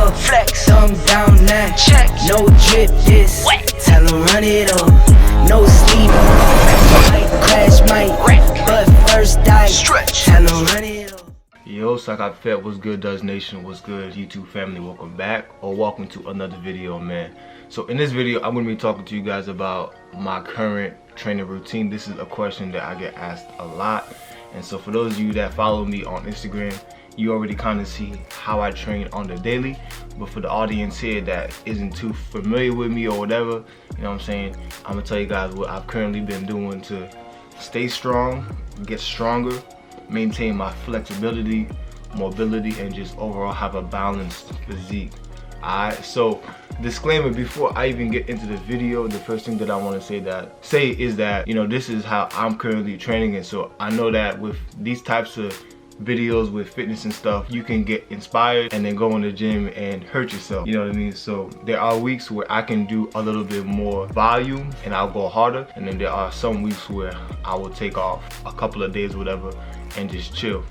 up, flex, thumb down now. Check, no drip this. Wet. Tell them run it up, no sleep. Might crash, might wreck, but first die. Stretch, tell them run it up. Yo, Sock Fed, what's good, Does Nation, what's good, YouTube family, welcome back, or welcome to another video, man. So in this video, I'm going to be talking to you guys about my current training routine. This is a question that I get asked a lot, and so for those of you that follow me on Instagram, you already kind of see how I train on the daily. But for the audience here that isn't too familiar with me or whatever, you know what I'm saying, I'm going to tell you guys what I've currently been doing to stay strong, get stronger, maintain my flexibility, mobility, and just overall have a balanced physique. Alright, so disclaimer before I even get into the video, the first thing that I want to say is that, you know, this is how I'm currently training, and so I know that with these types of videos with fitness and stuff, you can get inspired and then go in the gym and hurt yourself, you know what I mean? So there are weeks where I can do a little bit more volume and I'll go harder, and then there are some weeks where I will take off a couple of days, whatever, and just chill.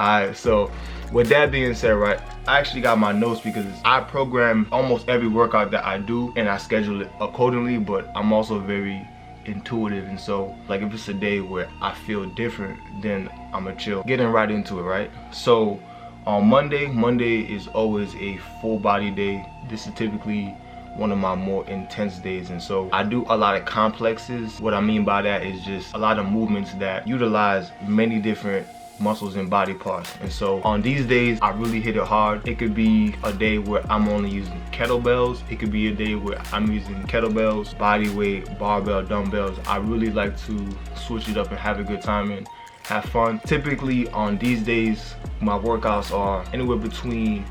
Alright, so with that being said, right, I actually got my notes because I program almost every workout that I do and I schedule it accordingly, but I'm also very intuitive, and so like if it's a day where I feel different, then I'ma chill. Getting right into it, right? So on Monday is always a full body day. This is typically one of my more intense days, and so I do a lot of complexes. What I mean by that is just a lot of movements that utilize many different muscles and body parts, and so on these days I really hit it hard. It could be a day where I'm only using kettlebells, it could be a day where I'm using kettlebells, body weight, barbell, dumbbells. I really like to switch it up and have a good time and have fun. Typically on these days my workouts are anywhere between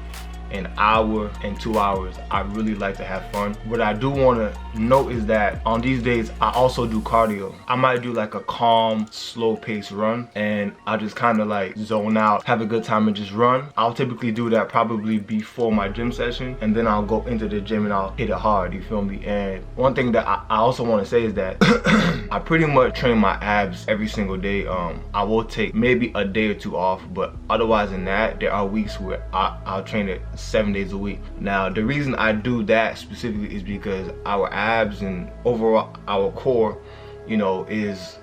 an hour and 2 hours. I really like to have fun. What I do want to note is that on these days I also do cardio. I might do like a calm, slow paced run, and I just kind of like zone out, have a good time and just run. I'll typically do that probably before my gym session, and then I'll go into the gym and I'll hit it hard, you feel me? And one thing that I also want to say is that I pretty much train my abs every single day. I will take maybe a day or two off, but otherwise than that, there are weeks where I'll train it 7 days a week. Now the reason I do that specifically is because our abs and overall our core, you know, is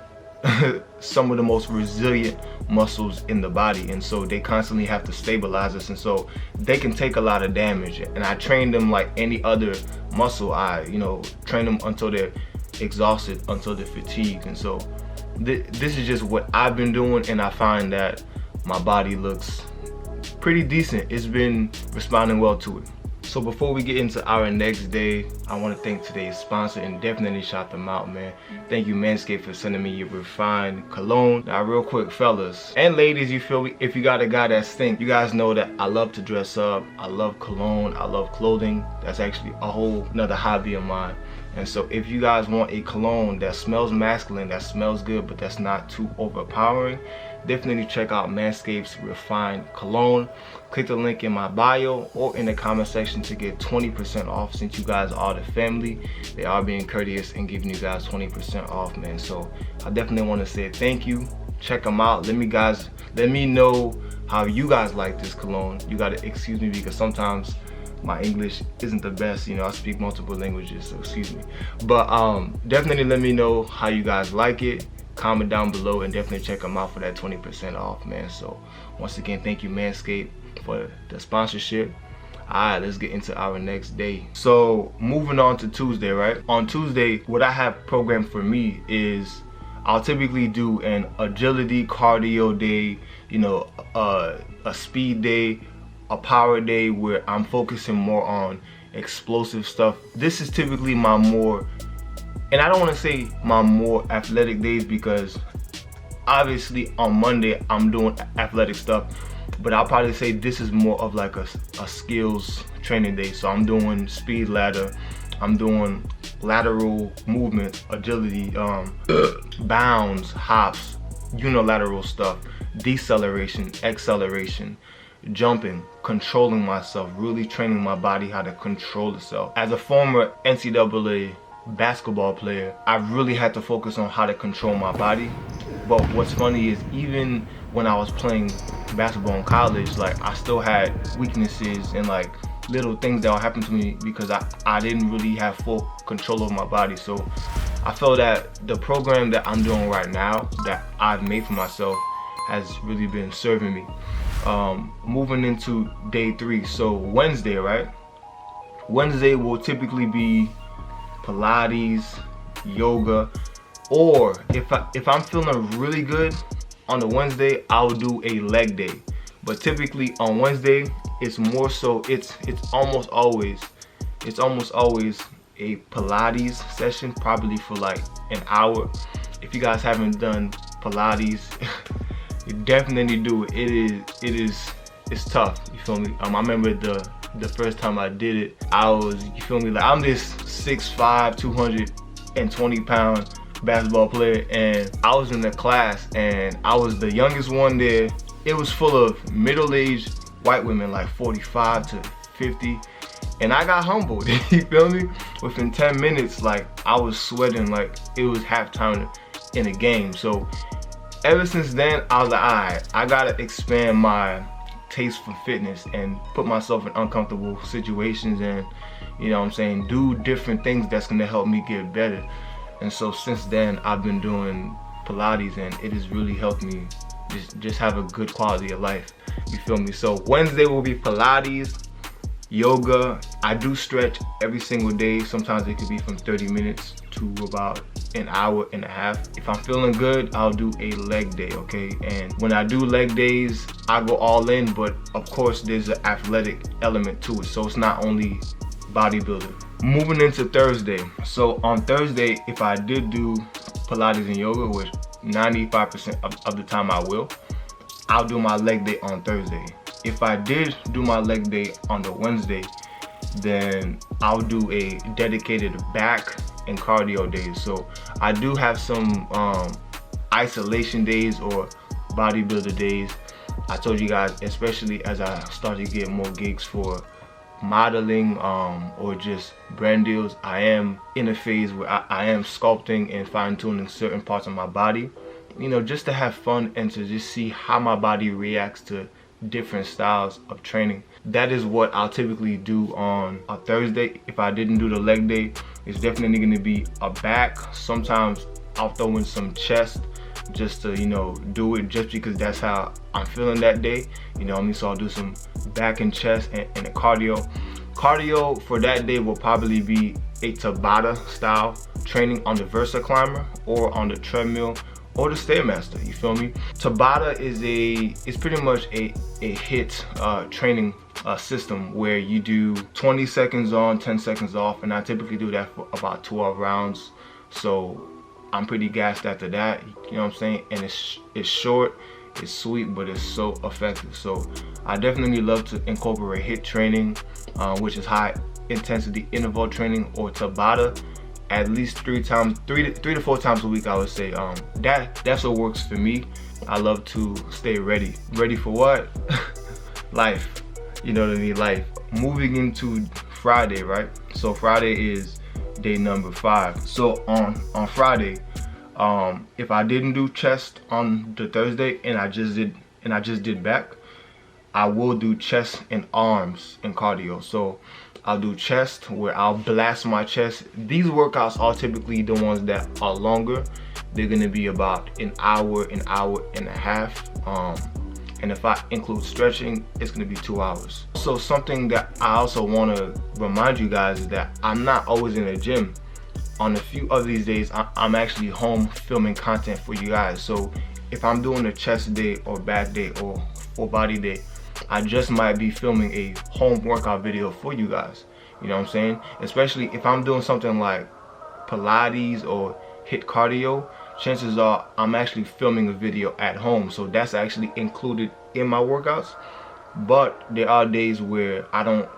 some of the most resilient muscles in the body, and so they constantly have to stabilize us, and so they can take a lot of damage, and I train them like any other muscle. I, you know, train them until they're exhausted, until they're fatigued, and so this is just what I've been doing, and I find that my body looks pretty decent. It's been responding well to it. So before we get into our next day, I want to thank today's sponsor and definitely shout them out, man. Thank you, Manscaped, for sending me your refined cologne. Now real quick, fellas and ladies, you feel me, if you got a guy that stinks, you guys know that I love to dress up, I love cologne, I love clothing. That's actually a whole nother hobby of mine. And so if you guys want a cologne that smells masculine, that smells good, but that's not too overpowering, definitely check out Manscaped's refined cologne. Click the link in my bio or in the comment section to get 20% off. Since you guys are the family, they are being courteous and giving you guys 20% off, man. So I definitely want to say thank you. Check them out. Let me know how you guys like this cologne. You gotta excuse me because sometimes my English isn't the best, you know, I speak multiple languages, so excuse me. But definitely let me know how you guys like it. Comment down below and definitely check them out for that 20% off, man. So once again, thank you, Manscaped, for the sponsorship. Alright, let's get into our next day. So moving on to Tuesday, right? On Tuesday, what I have programmed for me is I'll typically do an agility cardio day, you know, a speed day, a power day where I'm focusing more on explosive stuff. This is typically my more, and I don't want to say my more athletic days, because obviously on Monday I'm doing athletic stuff, but I'll probably say this is more of like a skills training day. So I'm doing speed ladder, I'm doing lateral movement, agility, bounds, hops, unilateral stuff, deceleration, acceleration, jumping, controlling myself, really training my body how to control itself. As a former NCAA basketball player, I really had to focus on how to control my body. But what's funny is even when I was playing basketball in college, like I still had weaknesses and like little things that would happen to me because I didn't really have full control of my body. So I feel that the program that I'm doing right now, that I've made for myself, has really been serving me. Moving into day 3, so Wednesday, right? Wednesday will typically be Pilates, yoga, or if I'm feeling really good on the Wednesday, I'll do a leg day. But typically on Wednesday, it's more so it's almost always a Pilates session, probably for like an hour. If you guys haven't done Pilates, you definitely do it. It's tough, you feel me? I remember the first time I did it, I was, you feel me, like I'm this 6'5", 220-pound basketball player, and I was in the class and I was the youngest one there. It was full of middle-aged white women, like 45 to 50, and I got humbled. You feel me? Within 10 minutes, like I was sweating like it was halftime in a game. So ever since then, I was like, alright, I gotta expand my taste for fitness and put myself in uncomfortable situations, and you know what I'm saying, do different things that's gonna help me get better. And so since then, I've been doing Pilates, and it has really helped me just have a good quality of life, you feel me? So Wednesday will be Pilates, yoga. I do stretch every single day. Sometimes it could be from 30 minutes to about an hour and a half. If I'm feeling good, I'll do a leg day, okay? And when I do leg days, I go all in, but of course there's an athletic element to it, so it's not only bodybuilding. Moving into Thursday. So on Thursday, if I did do Pilates and yoga, which 95% of the time I will, I'll do my leg day on Thursday. If I did do my leg day on the Wednesday, then I'll do a dedicated back and cardio days. So I do have some isolation days or bodybuilder days. I told you guys, especially as I started to get more gigs for modeling or just brand deals, I am in a phase where I am sculpting and fine-tuning certain parts of my body, you know, just to have fun and to just see how my body reacts to different styles of training. That is what I'll typically do on a Thursday. If I didn't do the leg day, it's definitely going to be a back. Sometimes I'll throw in some chest just to, you know, do it just because that's how I'm feeling that day, you know what I mean? So I'll do some back and chest and a cardio. Cardio for that day will probably be a Tabata style training on the Versa climber or on the treadmill or the Stairmaster, you feel me? Tabata is pretty much a HIIT training system where you do 20 seconds on, 10 seconds off, and I typically do that for about 12 rounds. So I'm pretty gassed after that, you know what I'm saying? And it's short, it's sweet, but it's so effective. So I definitely love to incorporate HIIT training, which is high intensity interval training, or Tabata, at least 3 to 4 times a week, I would say. That's what works for me. I love to stay ready. Ready for what? Life. You know what I mean? Life. Moving into Friday, right? So Friday is day number 5. So on Friday, if I didn't do chest on the Thursday and I just did back, I will do chest and arms and cardio. So I'll do chest, where I'll blast my chest. These workouts are typically the ones that are longer. They're gonna be about an hour and a half. And if I include stretching, it's gonna be 2 hours. So something that I also wanna remind you guys is that I'm not always in the gym. On a few of these days, I'm actually home filming content for you guys. So if I'm doing a chest day or back day or body day, I just might be filming a home workout video for you guys. You know what I'm saying? Especially if I'm doing something like Pilates or HIIT cardio, chances are I'm actually filming a video at home. So that's actually included in my workouts. But there are days where I don't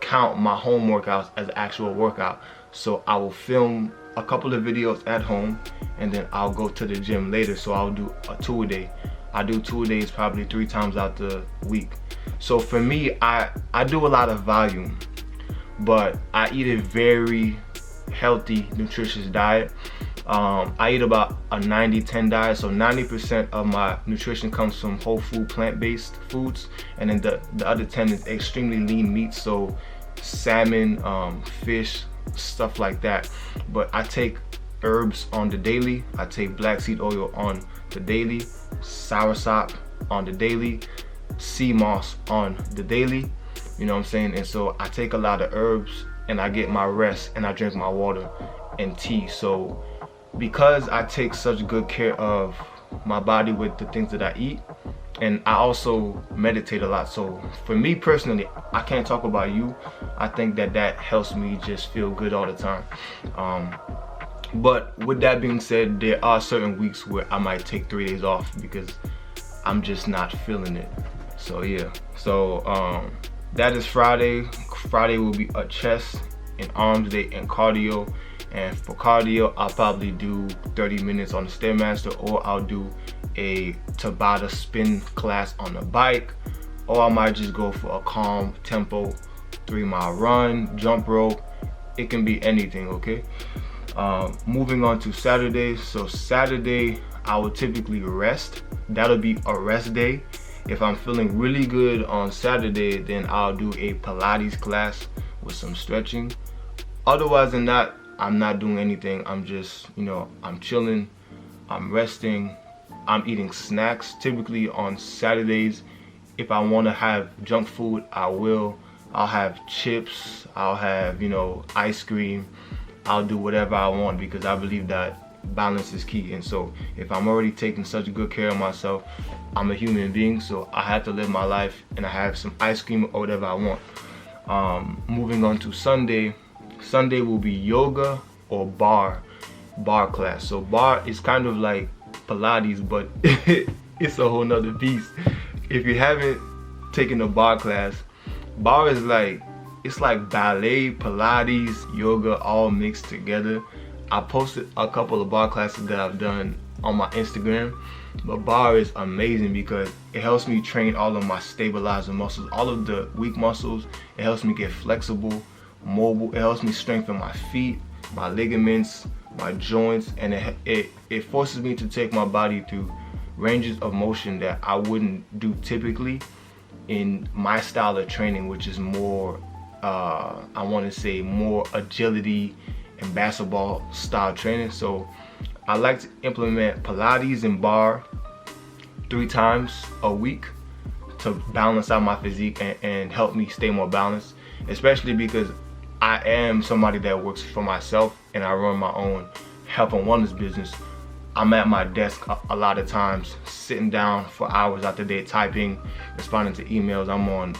count my home workouts as an actual workout. So I will film a couple of videos at home and then I'll go to the gym later. So I'll do a 2-a-day. I do 2-a-days probably 3 times out the week. So for me, I do a lot of volume, but I eat a very healthy, nutritious diet. I eat about a 90-10 diet, so 90% of my nutrition comes from whole food, plant-based foods, and then the other 10 is extremely lean meat, so salmon, fish, stuff like that. But I take herbs on the daily, I take black seed oil on the daily, soursop on the daily, sea moss on the daily, you know what I'm saying? And so I take a lot of herbs, and I get my rest, and I drink my water and tea. So because I take such good care of my body with the things that I eat, and I also meditate a lot, so for me personally, I can't talk about you, I think that helps me just feel good all the time. But with that being said, there are certain weeks where I might take 3 days off because I'm just not feeling it. So yeah, so that is Friday. Friday will be a chest and arms day and cardio. And for cardio, I'll probably do 30 minutes on the Stairmaster, or I'll do a Tabata spin class on the bike, or I might just go for a calm tempo 3-mile run, jump rope. It can be anything, okay? Moving on to Saturday. So Saturday, I will typically rest. That'll be a rest day. If I'm feeling really good on Saturday, then I'll do a Pilates class with some stretching. Otherwise than that, I'm not doing anything. I'm just, you know, I'm chilling, I'm resting, I'm eating snacks. Typically on Saturdays, if I want to have junk food, I will. I'll have chips, I'll have, you know, ice cream. I'll do whatever I want because I believe that balance is key. And so if I'm already taking such good care of myself, I'm a human being, so I have to live my life, and I have some ice cream or whatever I want. Moving on to Sunday. Sunday will be yoga or bar class. So bar is kind of like Pilates, but it's a whole nother beast. If you haven't taken a bar class, bar is like, it's like ballet, Pilates, yoga all mixed together. I posted a couple of bar classes that I've done on my Instagram, but bar is amazing because it helps me train all of my stabilizer muscles, all of the weak muscles. It helps me get flexible, mobile. It helps me strengthen my feet, my ligaments, my joints, and it forces me to take my body through ranges of motion that I wouldn't do typically in my style of training, which is more I want to say more agility and basketball style training. So I like to implement Pilates and bar 3 times a week to balance out my physique and help me stay more balanced, especially because I am somebody that works for myself and I run my own health and wellness business. I'm at my desk a lot of times, sitting down for hours out the day, typing, responding to emails. I'm on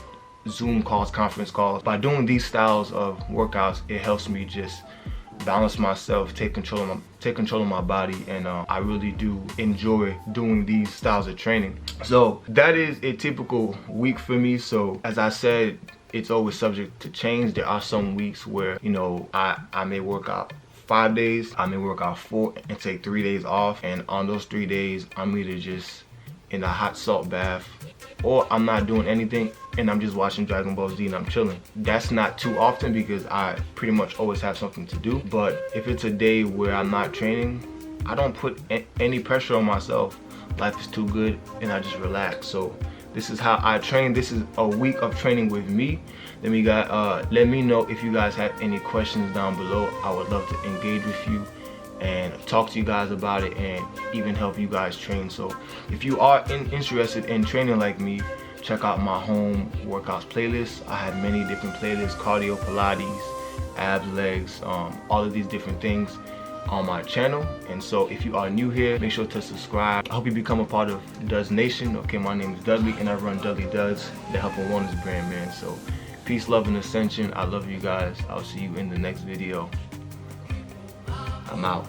Zoom calls, conference calls. By doing these styles of workouts, it helps me just balance myself, take control of my body, and I really do enjoy doing these styles of training. So that is a typical week for me. So as I said, it's always subject to change. There are some weeks where, you know, I may work out 5 days, I may work out 4 and take 3 days off, and on those 3 days I'm either just in a hot salt bath, or I'm not doing anything and I'm just watching Dragon Ball Z and I'm chilling. That's not too often because I pretty much always have something to do. But if it's a day where I'm not training, I don't put any pressure on myself. Life is too good and I just relax. So this is how I train. This is a week of training with me. Let me know if you guys have any questions down below. I would love to engage with you and talk to you guys about it and even help you guys train. So if you are interested in training like me, check out my home workouts playlist. I have many different playlists: cardio, Pilates, abs, legs, all of these different things on my channel. And so if you are new here, make sure to subscribe. I hope you become a part of Duds Nation. Okay, my name is Dudley and I run Dudley Duds, the health and wellness brand, man. So peace, love, and ascension. I love you guys. I'll see you in the next video. I'm out.